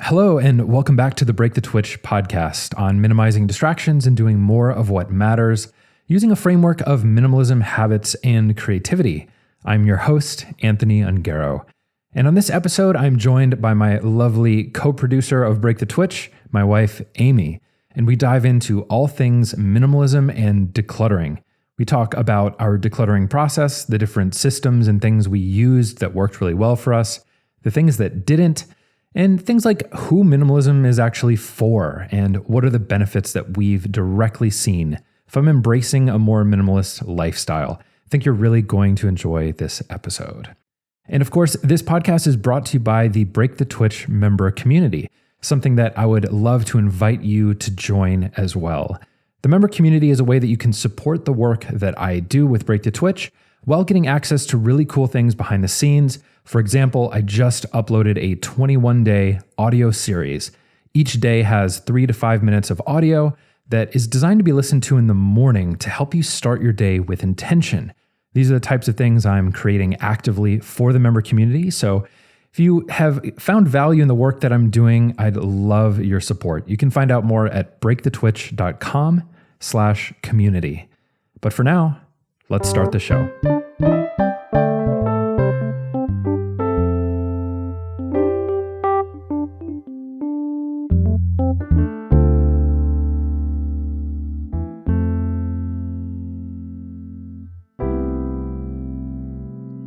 Hello, and welcome back to the Break the Twitch podcast on minimizing distractions and doing more of what matters using a framework of minimalism, habits, and creativity. I'm your host, Anthony Ongaro. And on this episode, I'm joined by my lovely co-producer of Break the Twitch, my wife, Amy. And we dive into all things minimalism and decluttering. We talk about our decluttering process, the different systems and things we used that worked really well for us, the things that didn't, and things like who minimalism is actually for and what are the benefits that we've directly seen from embracing a more minimalist lifestyle. I think you're really going to enjoy this episode. And of course, this podcast is brought to you by the Break the Twitch member community, something that I would love to invite you to join as well. The member community is a way that you can support the work that I do with Break the Twitch while getting access to really cool things behind the scenes. For example, I just uploaded a 21-day audio series. Each day has 3 to 5 minutes of audio that is designed to be listened to in the morning to help you start your day with intention. These are the types of things I'm creating actively for the member community. So if you have found value in the work that I'm doing, I'd love your support. You can find out more at breakthetwitch.com/community. But for now, let's start the show.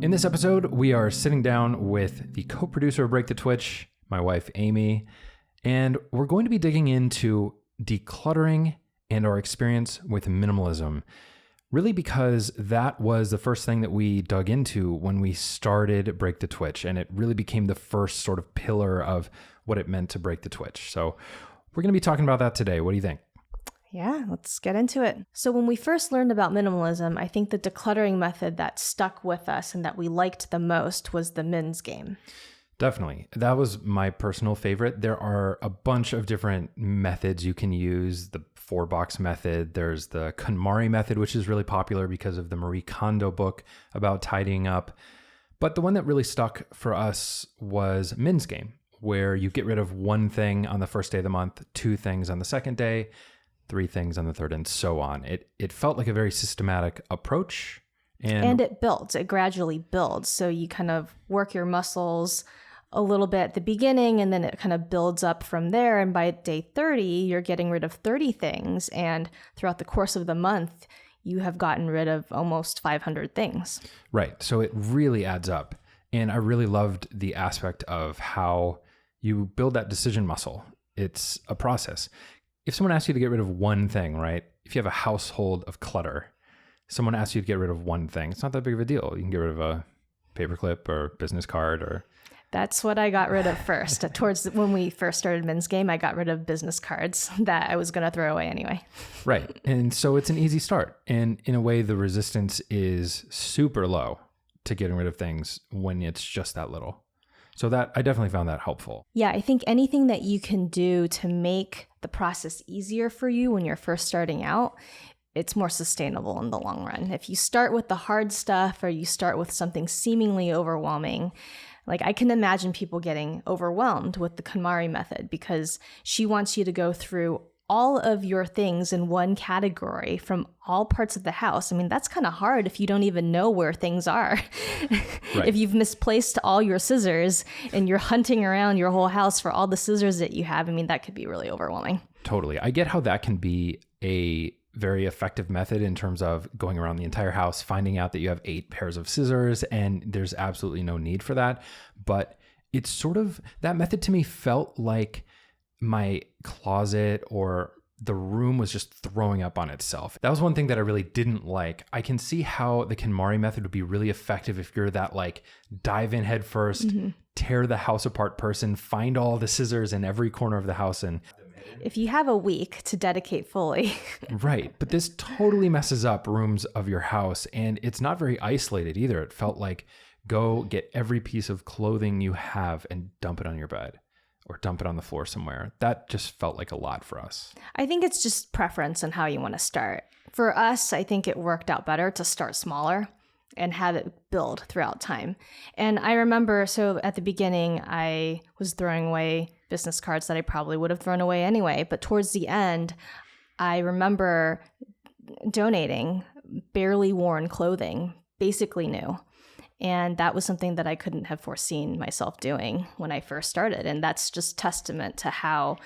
In this episode, we are sitting down with the co-producer of Break the Twitch, my wife, Amy, and we're going to be digging into decluttering and our experience with minimalism, really because that was the first thing that we dug into when we started Break the Twitch, and it really became the first sort of pillar of what it meant to break the Twitch. So we're going to be talking about that today. What do you think? Yeah, let's get into it. So when we first learned about minimalism, I think the decluttering method that stuck with us and that we liked the most was the Mins game. Definitely. That was my personal favorite. There are a bunch of different methods you can use. The 4-box method. There's the KonMari method, which is really popular because of the Marie Kondo book about tidying up. But the one that really stuck for us was Mins game, where you get rid of one thing on the first day of the month, 2 things on the second day, 3 things on the third, and so on. It felt like a very systematic approach. And it builds. It gradually builds. So you kind of work your muscles a little bit at the beginning, and then it kind of builds up from there. And by day 30, you're getting rid of 30 things. And throughout the course of the month, you have gotten rid of almost 500 things. Right. So it really adds up. And I really loved the aspect of how you build that decision muscle. It's a process. If someone asks you to get rid of one thing, right? If you have a household of clutter, someone asks you to get rid of one thing, it's not that big of a deal. You can get rid of a paperclip or business card or... That's what I got rid of first. When we first started Men's Game, I got rid of business cards that I was going to throw away anyway. Right. And so it's an easy start. And in a way, the resistance is super low to getting rid of things when it's just that little. So that I definitely found that helpful. Yeah, I think anything that you can do to make the process easier for you when you're first starting out, it's more sustainable in the long run. If you start with the hard stuff or you start with something seemingly overwhelming, like I can imagine people getting overwhelmed with the KonMari method because she wants you to go through all of your things in one category from all parts of the house. I mean, that's kind of hard if you don't even know where things are. Right. If you've misplaced all your scissors and you're hunting around your whole house for all the scissors that you have, I mean, that could be really overwhelming. Totally. I get how that can be a very effective method in terms of going around the entire house, finding out that you have 8 pairs of scissors, and there's absolutely no need for that. But it's sort of, that method to me felt like my closet or the room was just throwing up on itself. That was one thing that I really didn't like. I can see how the KonMari method would be really effective if you're that like dive in head first, tear the house apart person, find all the scissors in every corner of the house. And if you have a week to dedicate fully. Right. But this totally messes up rooms of your house, and it's not very isolated either. It felt like go get every piece of clothing you have and dump it on your bed or dump it on the floor somewhere. That just felt like a lot for us. I think it's just preference on how you want to start. For us, I think it worked out better to start smaller. and have it build throughout time. And I remember, so at the beginning, I was throwing away business cards that I probably would have thrown away anyway. But towards the end, I remember donating barely worn clothing, basically new. And that was something that I couldn't have foreseen myself doing when I first started. And that's just testament to how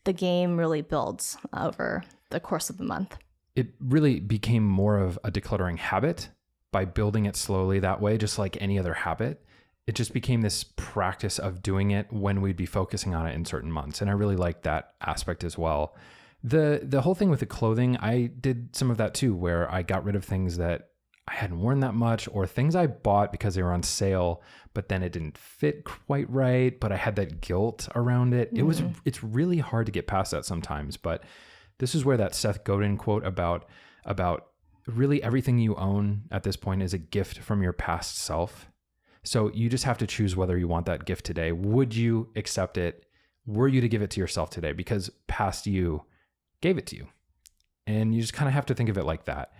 the game really builds over the course of the month. It really became more of a decluttering habit by building it slowly that way, just like any other habit. It just became this practice of doing it when we'd be focusing on it in certain months. And I really liked that aspect as well. The whole thing with the clothing, I did some of that too, where I got rid of things that I hadn't worn that much, or things I bought because they were on sale, but then it didn't fit quite right, but I had that guilt around it. It's really hard to get past that sometimes, but this is where that Seth Godin quote about really everything you own at this point is a gift from your past self. So you just have to choose whether you want that gift today. Would you accept it? Were you to give it to yourself today? Because past you gave it to you. And you just kind of have to think of it like that.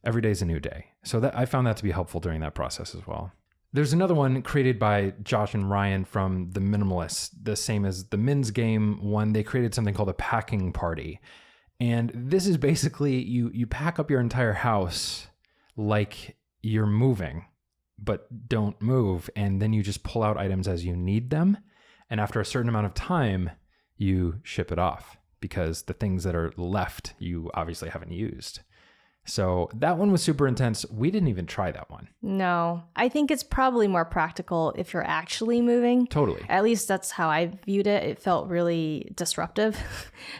Every day is a new day. So that I found that to be helpful during that process as well. There's another one created by Josh and Ryan from The Minimalists, the same as the Men's Game one. They created something called a packing party. And this is basically you pack up your entire house like you're moving, but don't move. And then you just pull out items as you need them. And after a certain amount of time, you ship it off because the things that are left, you obviously haven't used. So that one was super intense. We didn't even try that one. No, I think it's probably more practical if you're actually moving. Totally. At least that's how I viewed it. It felt really disruptive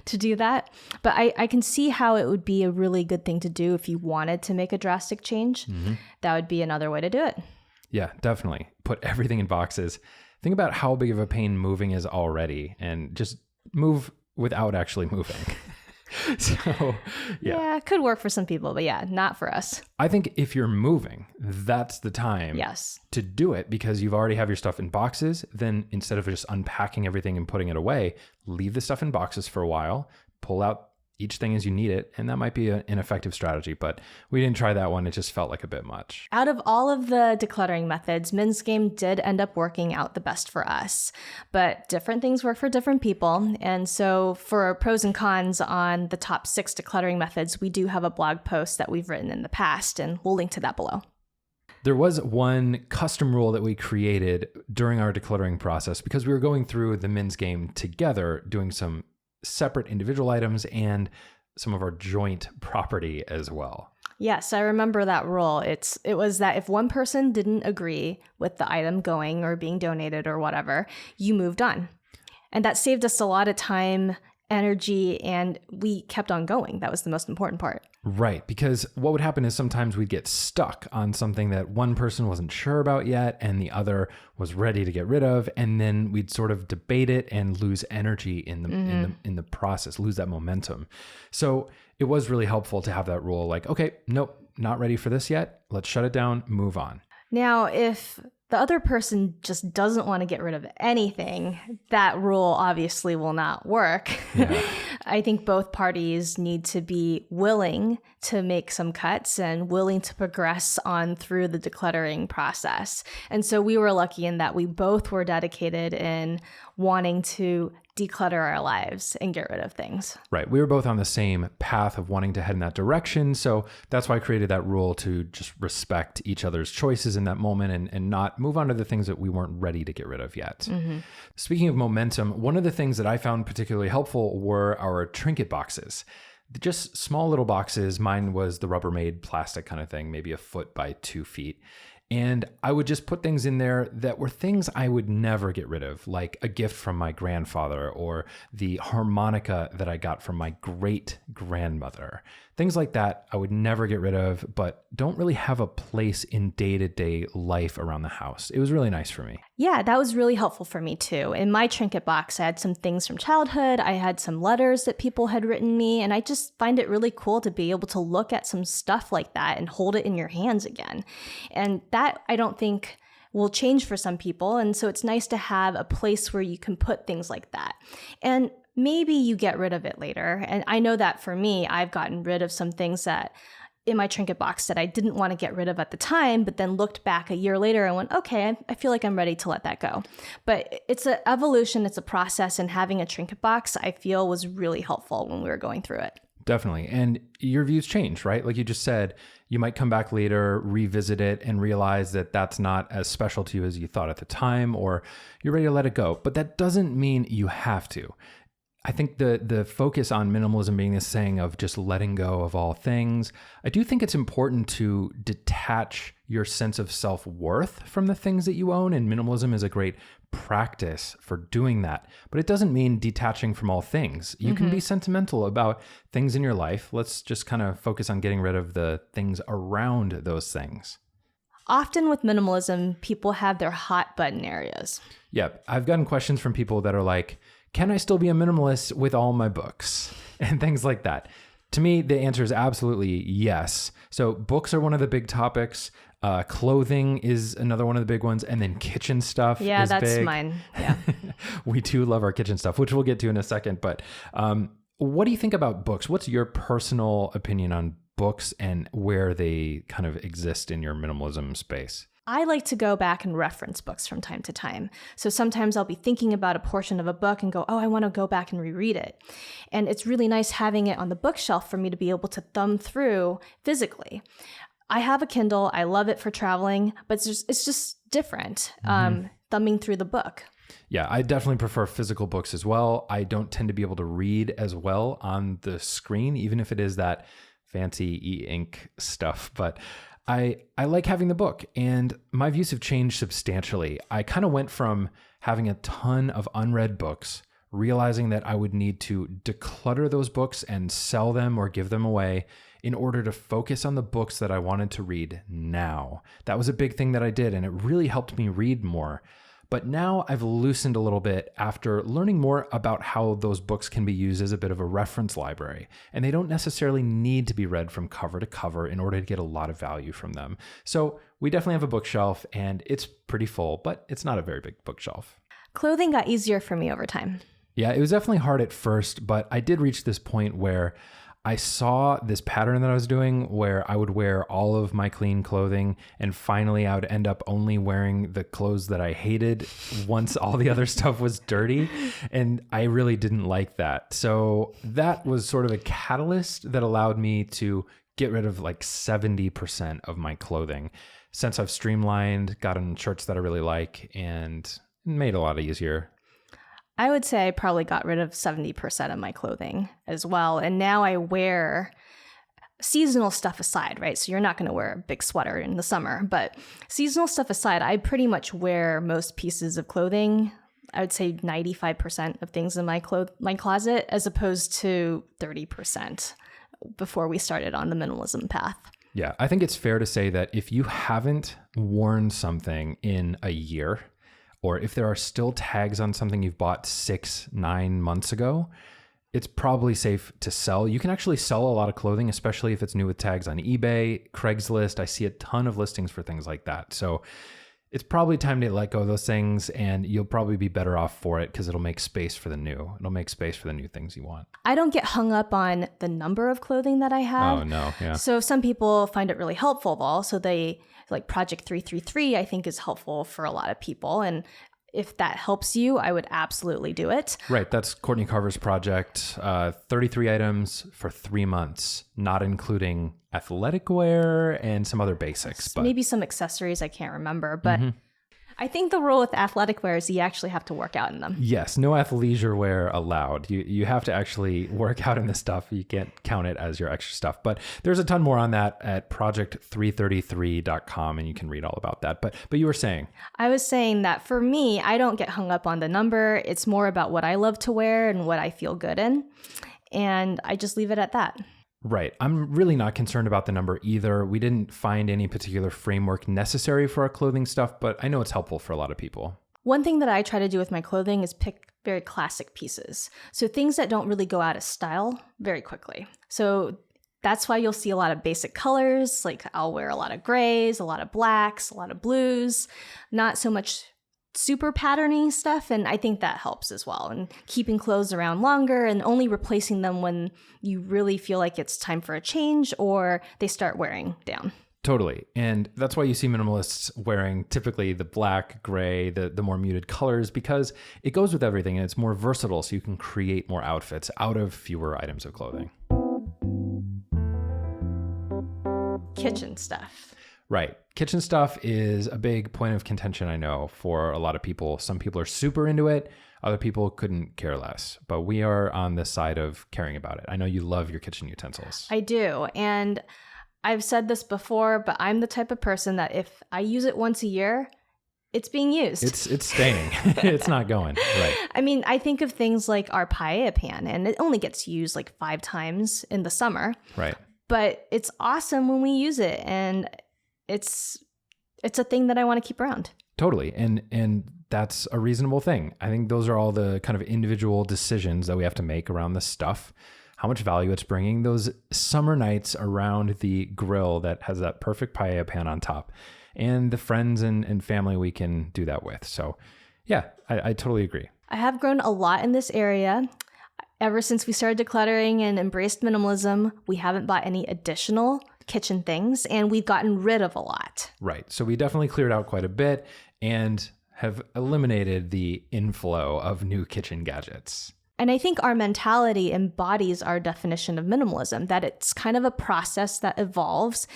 to do that. But I can see how it would be a really good thing to do if you wanted to make a drastic change. Mm-hmm. That would be another way to do it. Yeah, definitely. Put everything in boxes. Think about how big of a pain moving is already, and just move without actually moving. So, yeah, it could work for some people, but yeah, not for us. I think if you're moving, that's the time to do it, because you've already have your stuff in boxes. Then instead of just unpacking everything and putting it away, leave the stuff in boxes for a while, pull out each thing as you need it. And that might be an effective strategy, but we didn't try that one. It just felt like a bit much. Out of all of the decluttering methods, Men's Game did end up working out the best for us, but different things work for different people. And so for pros and cons on the top 6 decluttering methods, we do have a blog post that we've written in the past, and we'll link to that below. There was one custom rule that we created during our decluttering process because we were going through the Men's Game together, doing some separate individual items and some of our joint property as well. Yes, I remember that rule. It was that if one person didn't agree with the item going or being donated or whatever, you moved on. And that saved us a lot of time, energy, and we kept on going. That was the most important part. Right, because what would happen is sometimes we'd get stuck on something that one person wasn't sure about yet and the other was ready to get rid of, and then we'd sort of debate it and lose energy in the process, lose that momentum. So it was really helpful to have that rule, like, okay, nope, not ready for this yet. Let's shut it down, move on. Now, if the other person just doesn't want to get rid of anything, that rule obviously will not work. Yeah. I think both parties need to be willing to make some cuts and willing to progress on through the decluttering process. And so we were lucky in that we both were dedicated in wanting to declutter our lives and get rid of things. Right. We were both on the same path of wanting to head in that direction. So that's why I created that rule, to just respect each other's choices in that moment and not move on to the things that we weren't ready to get rid of yet. Mm-hmm. Speaking of momentum, one of the things that I found particularly helpful were our Trinket boxes. Just small little boxes. Mine was the Rubbermaid plastic kind of thing, maybe 1 foot by 2 feet. And I would just put things in there that were things I would never get rid of, like a gift from my grandfather or the harmonica that I got from my great grandmother. Things like that I would never get rid of, but don't really have a place in day-to-day life around the house. It was really nice for me. Yeah, that was really helpful for me too. In my Trinket box, I had some things from childhood. I had some letters that people had written me, and I just find it really cool to be able to look at some stuff like that and hold it in your hands again. And that, I don't think, will change for some people. And so it's nice to have a place where you can put things like that. And maybe you get rid of it later. And I know that for me, I've gotten rid of some things that in my Trinket Box that I didn't want to get rid of at the time, but then looked back a year later and went, okay, I feel like I'm ready to let that go. But it's an evolution, it's a process, and having a Trinket Box, I feel, was really helpful when we were going through it. Definitely. And your views change, right? Like you just said, you might come back later, revisit it, and realize that that's not as special to you as you thought at the time, or you're ready to let it go. But that doesn't mean you have to. I think the focus on minimalism being this saying of just letting go of all things, I do think it's important to detach your sense of self-worth from the things that you own, and minimalism is a great practice for doing that. But it doesn't mean detaching from all things. You can be sentimental about things in your life. Let's just kind of focus on getting rid of the things around those things. Often with minimalism, people have their hot button areas. Yep. I've gotten questions from people that are like, can I still be a minimalist with all my books? And things like that. To me, the answer is absolutely yes. So books are one of the big topics. Clothing is another one of the big ones. And then kitchen stuff is that's big. mine. Yeah. We too love our kitchen stuff, which we'll get to in a second. But what do you think about books? What's your personal opinion on books and where they kind of exist in your minimalism space? I like to go back and reference books from time to time. So sometimes I'll be thinking about a portion of a book and go, oh, I want to go back and reread it. And it's really nice having it on the bookshelf for me to be able to thumb through physically. I have a Kindle. I love it for traveling, but it's just different thumbing through the book. Yeah, I definitely prefer physical books as well. I don't tend to be able to read as well on the screen, even if it is that fancy e-ink stuff. But I like having the book, and my views have changed substantially. I kind of went from having a ton of unread books, realizing that I would need to declutter those books and sell them or give them away in order to focus on the books that I wanted to read now. That was a big thing that I did, and it really helped me read more. But now I've loosened a little bit after learning more about how those books can be used as a bit of a reference library. And they don't necessarily need to be read from cover to cover in order to get a lot of value from them. So we definitely have a bookshelf, and it's pretty full, but it's not a very big bookshelf. Clothing got easier for me over time. Yeah, it was definitely hard at first, but I did reach this point where I saw this pattern that I was doing where I would wear all of my clean clothing, and finally I would end up only wearing the clothes that I hated once all the other stuff was dirty. And I really didn't like that. So that was sort of a catalyst that allowed me to get rid of like 70% of my clothing. Since I've streamlined, gotten shirts that I really like, and made it a lot easier. I would say I probably got rid of 70% of my clothing as well. And now I wear seasonal stuff aside, right? So you're not going to wear a big sweater in the summer, but seasonal stuff aside, I pretty much wear most pieces of clothing. I would say 95% of things in my closet, as opposed to 30% before we started on the minimalism path. Yeah, I think it's fair to say that if you haven't worn something in a year, or if there are still tags on something you've bought 6-9 months ago, it's probably safe to sell. You can actually sell a lot of clothing, especially if it's new with tags on eBay, Craigslist. I see a ton of listings for things like that. So it's probably time to let go of those things, and you'll probably be better off for it because it'll make space for the new. It'll make space for the new things you want. I don't get hung up on the number of clothing that I have. Oh, no. Yeah. So some people find it really helpful, so they like Project 333, I think, is helpful for a lot of people. And if that helps you, I would absolutely do it. Right. That's Courtney Carver's project. 33 items for 3 months, not including athletic wear and some other basics. But maybe some accessories, I can't remember. But I think the rule with athletic wear is you actually have to work out in them. Yes, no athleisure wear allowed. You have to actually work out in this stuff. You can't count it as your extra stuff. But there's a ton more on that at project333.com, and you can read all about that. But you were saying? I was saying that for me, I don't get hung up on the number. It's more about what I love to wear and what I feel good in. And I just leave it at that. Right. I'm really not concerned about the number either. We didn't find any particular framework necessary for our clothing stuff, but I know it's helpful for a lot of people. One thing that I try to do with my clothing is pick very classic pieces. So things that don't really go out of style very quickly. So that's why you'll see a lot of basic colors. Like I'll wear a lot of grays, a lot of blacks, a lot of blues, not so much super patterny stuff, and I think that helps as well. And keeping clothes around longer and only replacing them when you really feel like it's time for a change or they start wearing down. Totally. And that's why you see minimalists wearing typically the black, gray, the more muted colors, because it goes with everything and it's more versatile, so you can create more outfits out of fewer items of clothing. Kitchen stuff. Right. Kitchen stuff is a big point of contention, I know, for a lot of people. Some people are super into it. Other people couldn't care less. But we are on the side of caring about it. I know you love your kitchen utensils. I do. And I've said this before, but I'm the type of person that if I use it once a year, it's being used. It's staying. It's not going. Right. I mean, I think of things like our paella pan, and it only gets used like 5 times in the summer. Right. But it's awesome when we use it, and it's a thing that I want to keep around. Totally. And that's a reasonable thing. I think those are all the kind of individual decisions that we have to make around the stuff, how much value it's bringing, those summer nights around the grill that has that perfect paella pan on top, and the friends and family we can do that with. So yeah, I totally agree. I have grown a lot in this area. Ever since we started decluttering and embraced minimalism, we haven't bought any additional kitchen things, and we've gotten rid of a lot. Right. So we definitely cleared out quite a bit and have eliminated the inflow of new kitchen gadgets. And I think our mentality embodies our definition of minimalism, that it's kind of a process that evolves.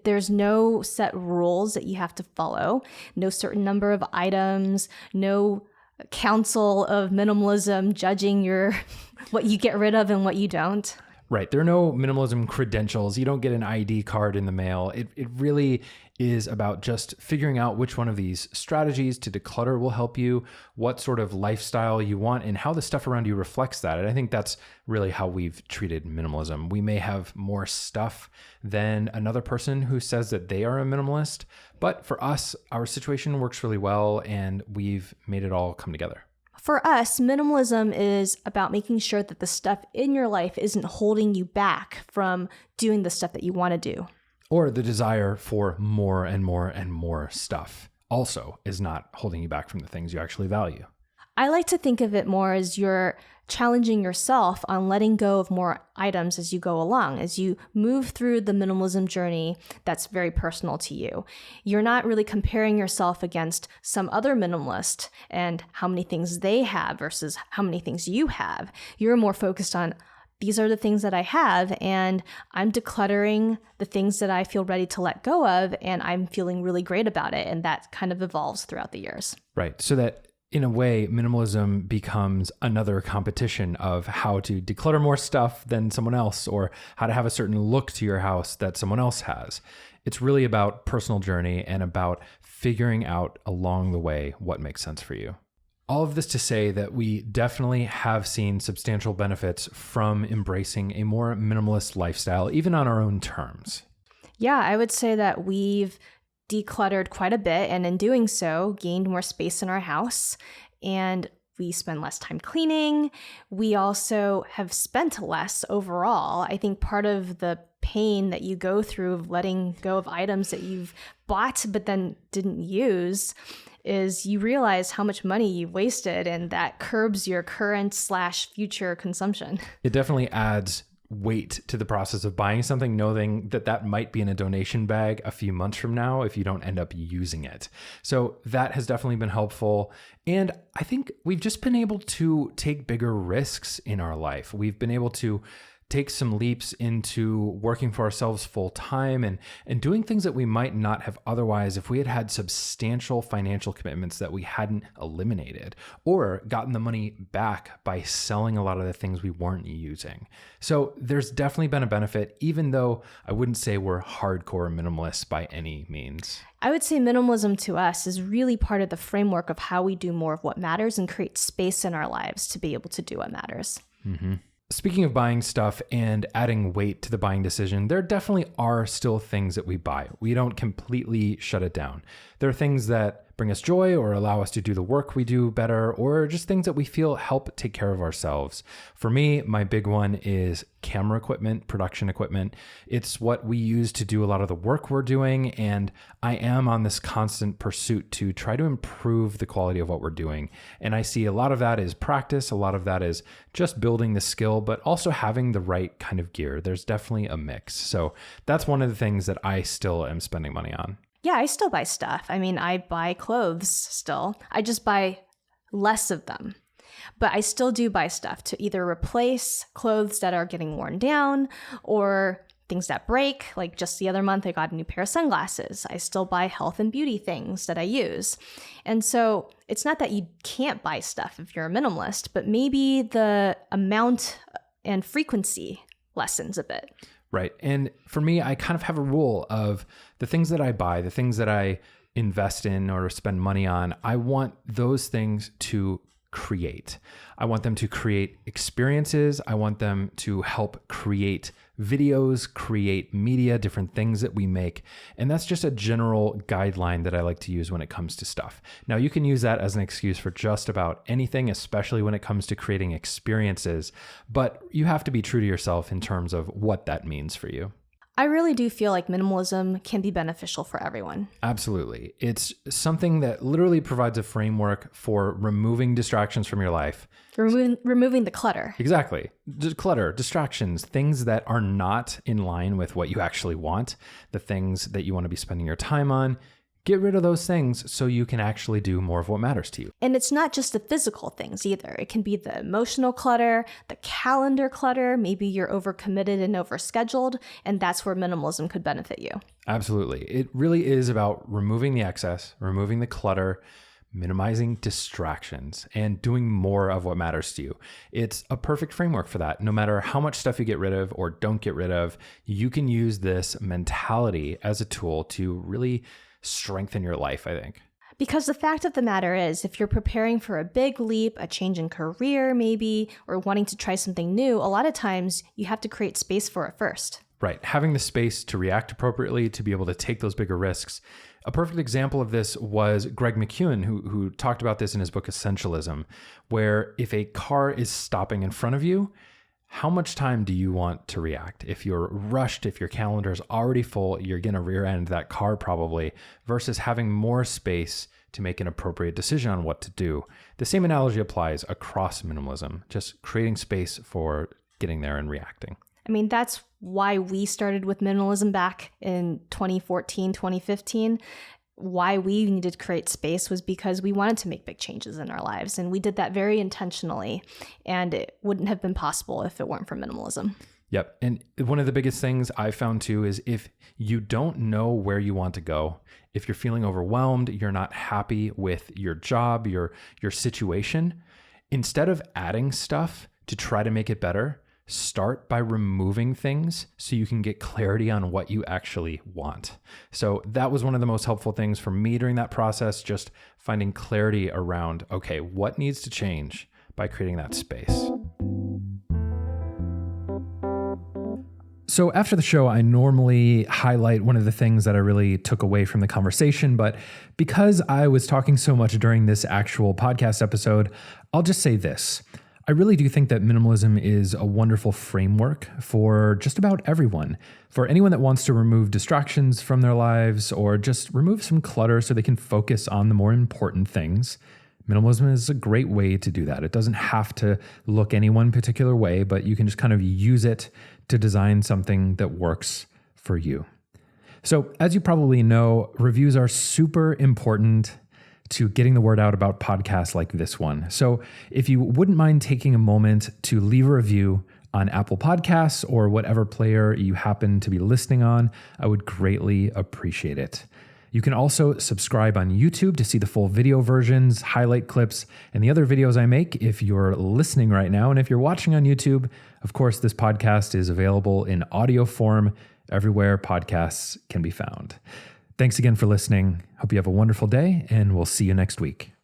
There's no set rules that you have to follow, no certain number of items, no council of minimalism judging what you get rid of and what you don't. Right. There are no minimalism credentials. You don't get an ID card in the mail. It really is about just figuring out which one of these strategies to declutter will help you, what sort of lifestyle you want, and how the stuff around you reflects that. And I think that's really how we've treated minimalism. We may have more stuff than another person who says that they are a minimalist, but for us, our situation works really well, and we've made it all come together. For us, minimalism is about making sure that the stuff in your life isn't holding you back from doing the stuff that you want to do. Or the desire for more and more and more stuff also is not holding you back from the things you actually value. I like to think of it more as you're challenging yourself on letting go of more items as you go along, as you move through the minimalism journey that's very personal to you. You're not really comparing yourself against some other minimalist and how many things they have versus how many things you have. You're more focused on, these are the things that I have, and I'm decluttering the things that I feel ready to let go of, and I'm feeling really great about it. And that kind of evolves throughout the years. Right. So that in a way, minimalism becomes another competition of how to declutter more stuff than someone else, or how to have a certain look to your house that someone else has. It's really about personal journey and about figuring out along the way what makes sense for you. All of this to say that we definitely have seen substantial benefits from embracing a more minimalist lifestyle, even on our own terms. Yeah, I would say that we've decluttered quite a bit, and in doing so, gained more space in our house, and we spend less time cleaning. We also have spent less overall. I think part of the pain that you go through of letting go of items that you've bought but then didn't use is you realize how much money you've wasted, and that curbs your current/future consumption. It definitely adds weight to the process of buying something, knowing that that might be in a donation bag a few months from now if you don't end up using it. So that has definitely been helpful. And I think we've just been able to take bigger risks in our life. We've been able to take some leaps into working for ourselves full time and doing things that we might not have otherwise if we had had substantial financial commitments that we hadn't eliminated, or gotten the money back by selling a lot of the things we weren't using. So there's definitely been a benefit, even though I wouldn't say we're hardcore minimalists by any means. I would say minimalism to us is really part of the framework of how we do more of what matters and create space in our lives to be able to do what matters. Mm-hmm. Speaking of buying stuff and adding weight to the buying decision, there definitely are still things that we buy. We don't completely shut it down. There are things that bring us joy or allow us to do the work we do better, or just things that we feel help take care of ourselves. For me, my big one is camera equipment, production equipment. It's what we use to do a lot of the work we're doing, and I am on this constant pursuit to try to improve the quality of what we're doing. And I see a lot of that is practice, a lot of that is just building the skill, but also having the right kind of gear. There's definitely a mix. So that's one of the things that I still am spending money on. Yeah, I still buy stuff. I mean, I buy clothes still. I just buy less of them. But I still do buy stuff to either replace clothes that are getting worn down or things that break. Like just the other month, I got a new pair of sunglasses. I still buy health and beauty things that I use. And so it's not that you can't buy stuff if you're a minimalist, but maybe the amount and frequency lessens a bit. Right. And for me, I kind of have a rule of the things that I buy, the things that I invest in or spend money on, I want those things to create. I want them to create experiences. I want them to help create videos, create media, different things that we make. And that's just a general guideline that I like to use when it comes to stuff. Now, you can use that as an excuse for just about anything, especially when it comes to creating experiences, but you have to be true to yourself in terms of what that means for you. I really do feel like minimalism can be beneficial for everyone. Absolutely. It's something that literally provides a framework for removing distractions from your life. Removing the clutter. Exactly. Clutter, distractions, things that are not in line with what you actually want, the things that you want to be spending your time on. Get rid of those things so you can actually do more of what matters to you. And it's not just the physical things either. It can be the emotional clutter, the calendar clutter. Maybe you're overcommitted and overscheduled, and that's where minimalism could benefit you. Absolutely. It really is about removing the excess, removing the clutter, minimizing distractions, and doing more of what matters to you. It's a perfect framework for that. No matter how much stuff you get rid of or don't get rid of, you can use this mentality as a tool to really strengthen your life, I think. Because the fact of the matter is, if you're preparing for a big leap, a change in career maybe, or wanting to try something new, a lot of times you have to create space for it first. Right. Having the space to react appropriately, to be able to take those bigger risks. A perfect example of this was Greg McKeown, who talked about this in his book, Essentialism, where if a car is stopping in front of you, how much time do you want to react? If you're rushed, if your calendar is already full, you're going to rear end that car probably, versus having more space to make an appropriate decision on what to do. The same analogy applies across minimalism, just creating space for getting there and reacting. I mean, that's why we started with minimalism back in 2014, 2015. Why we needed to create space was because we wanted to make big changes in our lives. And we did that very intentionally. And it wouldn't have been possible if it weren't for minimalism. Yep. And one of the biggest things I found too is if you don't know where you want to go, if you're feeling overwhelmed, you're not happy with your job, your situation, instead of adding stuff to try to make it better, start by removing things so you can get clarity on what you actually want. So that was one of the most helpful things for me during that process, just finding clarity around, okay, what needs to change by creating that space. So after the show, I normally highlight one of the things that I really took away from the conversation, but because I was talking so much during this actual podcast episode, I'll just say this. I really do think that minimalism is a wonderful framework for just about everyone. For anyone that wants to remove distractions from their lives or just remove some clutter so they can focus on the more important things, minimalism is a great way to do that. It doesn't have to look any one particular way, but you can just kind of use it to design something that works for you. So, as you probably know, reviews are super important to getting the word out about podcasts like this one. So if you wouldn't mind taking a moment to leave a review on Apple Podcasts or whatever player you happen to be listening on, I would greatly appreciate it. You can also subscribe on YouTube to see the full video versions, highlight clips, and the other videos I make if you're listening right now. And if you're watching on YouTube, of course, this podcast is available in audio form everywhere podcasts can be found. Thanks again for listening. Hope you have a wonderful day, and we'll see you next week.